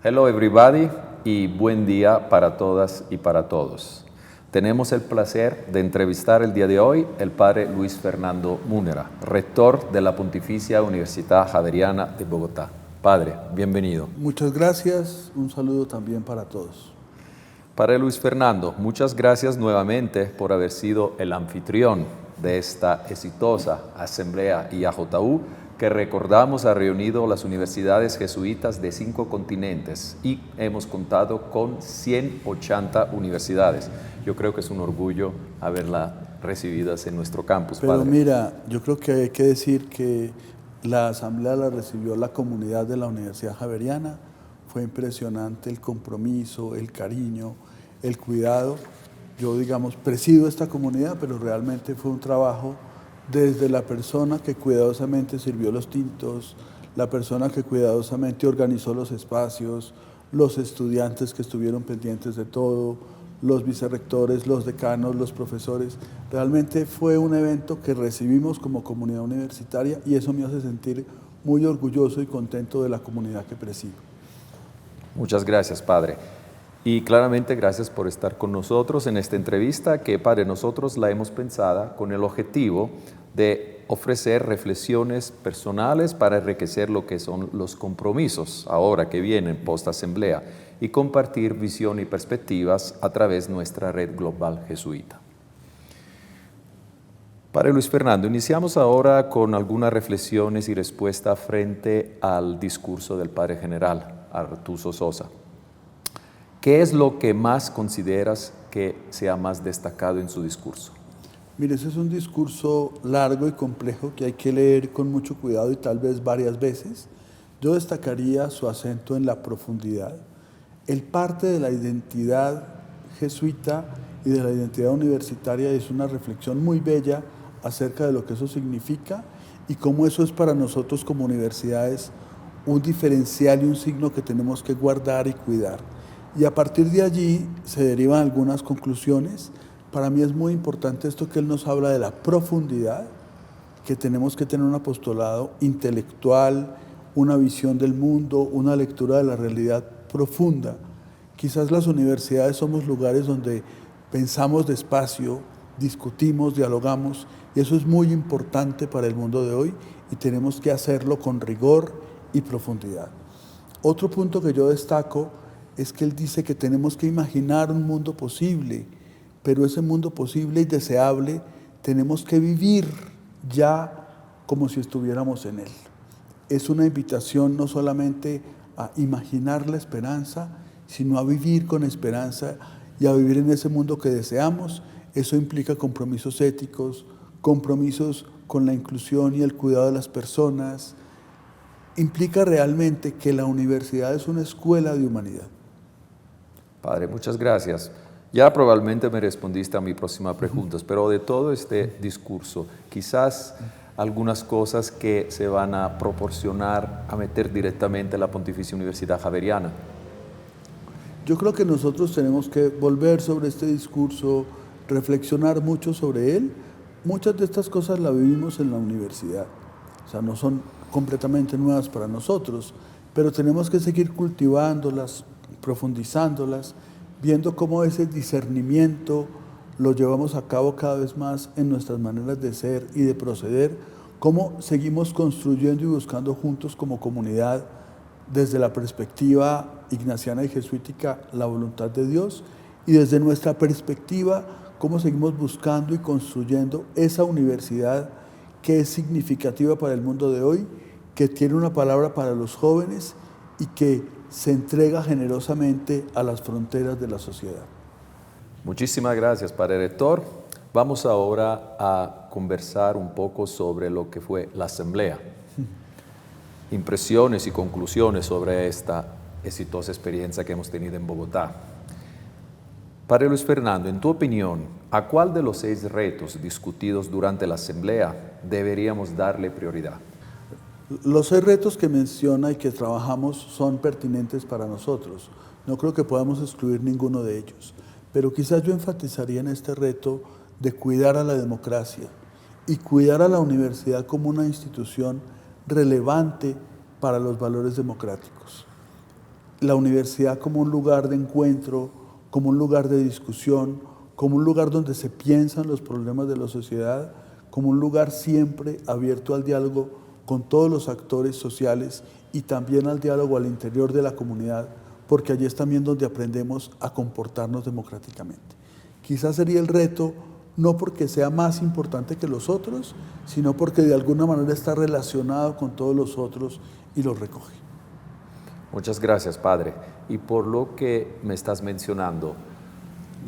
Hello everybody y buen día para todas y para todos. Tenemos el placer de entrevistar el día de hoy el padre Luis Fernando Múnera, rector de la Pontificia Universidad Javeriana de Bogotá. Padre, bienvenido. Muchas gracias, un saludo también para todos. Padre Luis Fernando, muchas gracias nuevamente por haber sido el anfitrión de esta exitosa asamblea IAJU que recordamos ha reunido las universidades jesuitas de 5 continentes y hemos contado con 180 universidades. Yo creo que es un orgullo haberla recibidas en nuestro campus, Pero padre. mira, yo creo que hay que decir que la asamblea la recibió la comunidad de la Universidad Javeriana. Fue impresionante el compromiso, el cariño, el cuidado. Yo, digamos, presido esta comunidad, pero realmente fue un trabajo desde la persona que cuidadosamente sirvió los tintos, la persona que cuidadosamente organizó los espacios, los estudiantes que estuvieron pendientes de todo, los vicerrectores, los decanos, los profesores. Realmente fue un evento que recibimos como comunidad universitaria y eso me hace sentir muy orgulloso y contento de la comunidad que presido. Muchas gracias, padre. Y claramente gracias por estar con nosotros en esta entrevista que, padre, nosotros la hemos pensado con el objetivo de ofrecer reflexiones personales para enriquecer lo que son los compromisos ahora que vienen post-asamblea y compartir visión y perspectivas a través de nuestra red global jesuita. Padre Luis Fernando, iniciamos ahora con algunas reflexiones y respuestas frente al discurso del Padre General, Artuso Sosa. ¿Qué es lo que más consideras que sea más destacado en su discurso? Mire, ese es un discurso largo y complejo que hay que leer con mucho cuidado y tal vez varias veces. Yo destacaría su acento en la profundidad. Él parte de la identidad jesuita y de la identidad universitaria, es una reflexión muy bella acerca de lo que eso significa y cómo eso es para nosotros como universidades un diferencial y un signo que tenemos que guardar y cuidar. Y a partir de allí se derivan algunas conclusiones. Para mí es muy importante esto que él nos habla de la profundidad, que tenemos que tener un apostolado intelectual, una visión del mundo, una lectura de la realidad profunda. Quizás las universidades somos lugares donde pensamos despacio, discutimos, dialogamos, y eso es muy importante para el mundo de hoy y tenemos que hacerlo con rigor y profundidad. Otro punto que yo destaco es que él dice que tenemos que imaginar un mundo posible, pero ese mundo posible y deseable tenemos que vivir ya como si estuviéramos en él. Es una invitación no solamente a imaginar la esperanza, sino a vivir con esperanza y a vivir en ese mundo que deseamos. Eso implica compromisos éticos, compromisos con la inclusión y el cuidado de las personas. Implica realmente que la universidad es una escuela de humanidad. Padre, muchas gracias. Ya probablemente me respondiste a mi próxima pregunta, pero de todo este discurso, quizás algunas cosas que se van a proporcionar a meter directamente a la Pontificia Universidad Javeriana. Yo creo que nosotros tenemos que volver sobre este discurso, reflexionar mucho sobre él. Muchas de estas cosas las vivimos en la universidad, o sea, no son completamente nuevas para nosotros, pero tenemos que seguir cultivándolas, profundizándolas, viendo cómo ese discernimiento lo llevamos a cabo cada vez más en nuestras maneras de ser y de proceder, cómo seguimos construyendo y buscando juntos como comunidad, desde la perspectiva ignaciana y jesuítica, la voluntad de Dios, y desde nuestra perspectiva, cómo seguimos buscando y construyendo esa universidad que es significativa para el mundo de hoy, que tiene una palabra para los jóvenes y que se entrega generosamente a las fronteras de la sociedad. Muchísimas gracias, Padre Rector. Vamos ahora a conversar un poco sobre lo que fue la asamblea. Impresiones y conclusiones sobre esta exitosa experiencia que hemos tenido en Bogotá. Padre Luis Fernando, en tu opinión, ¿a cuál de los 6 retos discutidos durante la asamblea deberíamos darle prioridad? Los 6 retos que menciona y que trabajamos son pertinentes para nosotros. No creo que podamos excluir ninguno de ellos. Pero quizás yo enfatizaría en este reto de cuidar a la democracia y cuidar a la universidad como una institución relevante para los valores democráticos. la universidad como un lugar de encuentro, como un lugar de discusión, como un lugar donde se piensan los problemas de la sociedad, como un lugar siempre abierto al diálogo con todos los actores sociales y también al diálogo al interior de la comunidad, porque allí es también donde aprendemos a comportarnos democráticamente. Quizás sería el reto, no porque sea más importante que los otros, sino porque de alguna manera está relacionado con todos los otros y los recoge. Muchas gracias, Padre. Y por lo que me estás mencionando,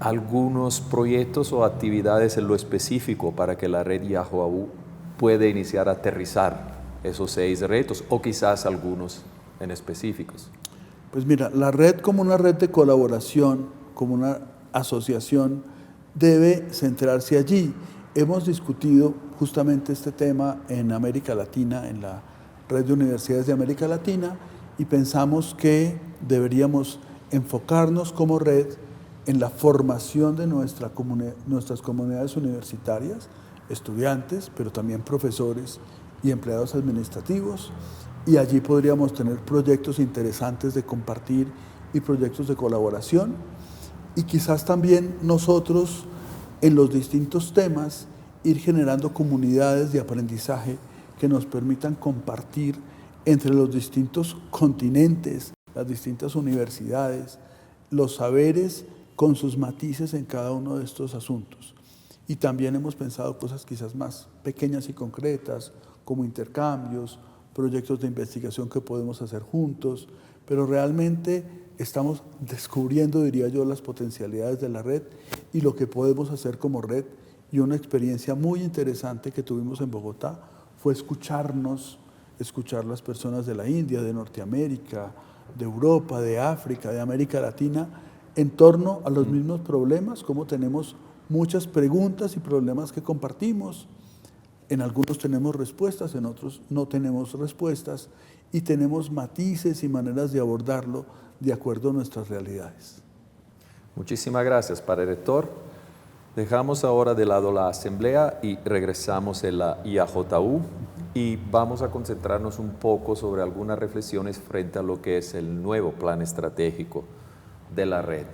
algunos proyectos o actividades en lo específico para que la red Yahoahu pueda iniciar a aterrizar esos 6 retos, o quizás algunos en específicos. Pues mira, la red como una red de colaboración, como una asociación, debe centrarse allí. Hemos discutido justamente este tema en América Latina, en la red de universidades de América Latina, y pensamos que deberíamos enfocarnos como red en la formación de nuestras comunidades universitarias, estudiantes, pero también profesores y empleados administrativos, y allí podríamos tener proyectos interesantes de compartir y proyectos de colaboración, y quizás también nosotros en los distintos temas ir generando comunidades de aprendizaje que nos permitan compartir entre los distintos continentes, las distintas universidades, los saberes con sus matices en cada uno de estos asuntos. Y también hemos pensado cosas quizás más pequeñas y concretas, como intercambios, proyectos de investigación que podemos hacer juntos, pero realmente estamos descubriendo, diría yo, las potencialidades de la red y lo que podemos hacer como red. Y una experiencia muy interesante que tuvimos en Bogotá fue escuchar las personas de la India, de Norteamérica, de Europa, de África, de América Latina, en torno a los mismos problemas, como tenemos muchas preguntas y problemas que compartimos. En algunos tenemos respuestas, en otros no tenemos respuestas, y tenemos matices y maneras de abordarlo de acuerdo a nuestras realidades. Muchísimas gracias, Padre Rector. Dejamos ahora de lado la asamblea y regresamos a la IAJU y vamos a concentrarnos un poco sobre algunas reflexiones frente a lo que es el nuevo plan estratégico de la red.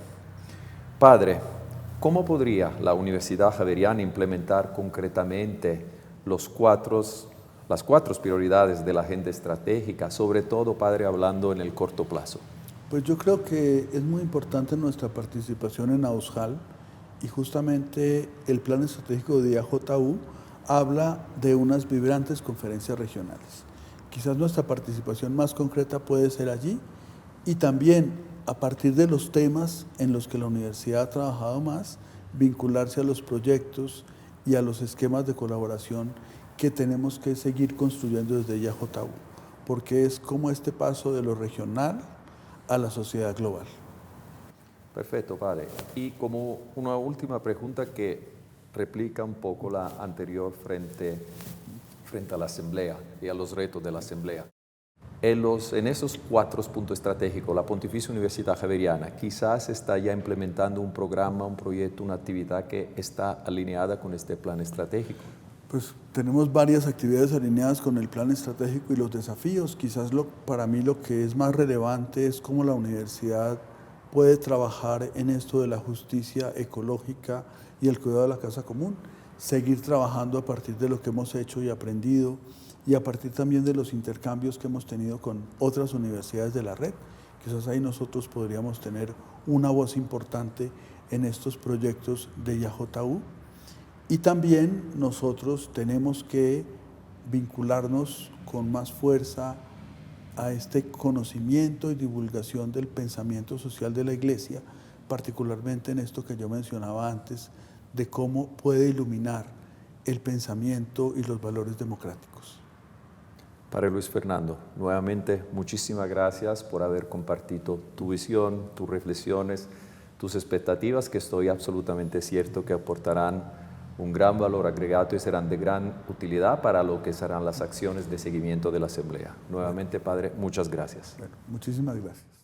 Padre, ¿cómo podría la Universidad Javeriana implementar concretamente las cuatro prioridades de la agenda estratégica, sobre todo, Padre, hablando en el corto plazo? Pues yo creo que es muy importante nuestra participación en AUSJAL, y justamente el plan estratégico de IAJU habla de unas vibrantes conferencias regionales. Quizás nuestra participación más concreta puede ser allí, y también a partir de los temas en los que la universidad ha trabajado más, vincularse a los proyectos y a los esquemas de colaboración que tenemos que seguir construyendo desde IAJU, porque es como este paso de lo regional a la sociedad global. Perfecto, Padre. Y como una última pregunta que replica un poco la anterior frente a la asamblea y a los retos de la asamblea. En esos 4 puntos estratégicos, la Pontificia Universidad Javeriana quizás está ya implementando un programa, un proyecto, una actividad que está alineada con este plan estratégico. Pues tenemos varias actividades alineadas con el plan estratégico y los desafíos. Quizás para mí lo que es más relevante es cómo la universidad puede trabajar en esto de la justicia ecológica y el cuidado de la casa común, seguir trabajando a partir de lo que hemos hecho y aprendido, y a partir también de los intercambios que hemos tenido con otras universidades de la red. Quizás ahí nosotros podríamos tener una voz importante en estos proyectos de IAJU, y también nosotros tenemos que vincularnos con más fuerza a este conocimiento y divulgación del pensamiento social de la Iglesia, particularmente en esto que yo mencionaba antes, de cómo puede iluminar el pensamiento y los valores democráticos. Padre Luis Fernando, nuevamente muchísimas gracias por haber compartido tu visión, tus reflexiones, tus expectativas, que estoy absolutamente cierto que aportarán un gran valor agregado y serán de gran utilidad para lo que serán las acciones de seguimiento de la Asamblea. Nuevamente, Padre, muchas gracias. Bueno, muchísimas gracias.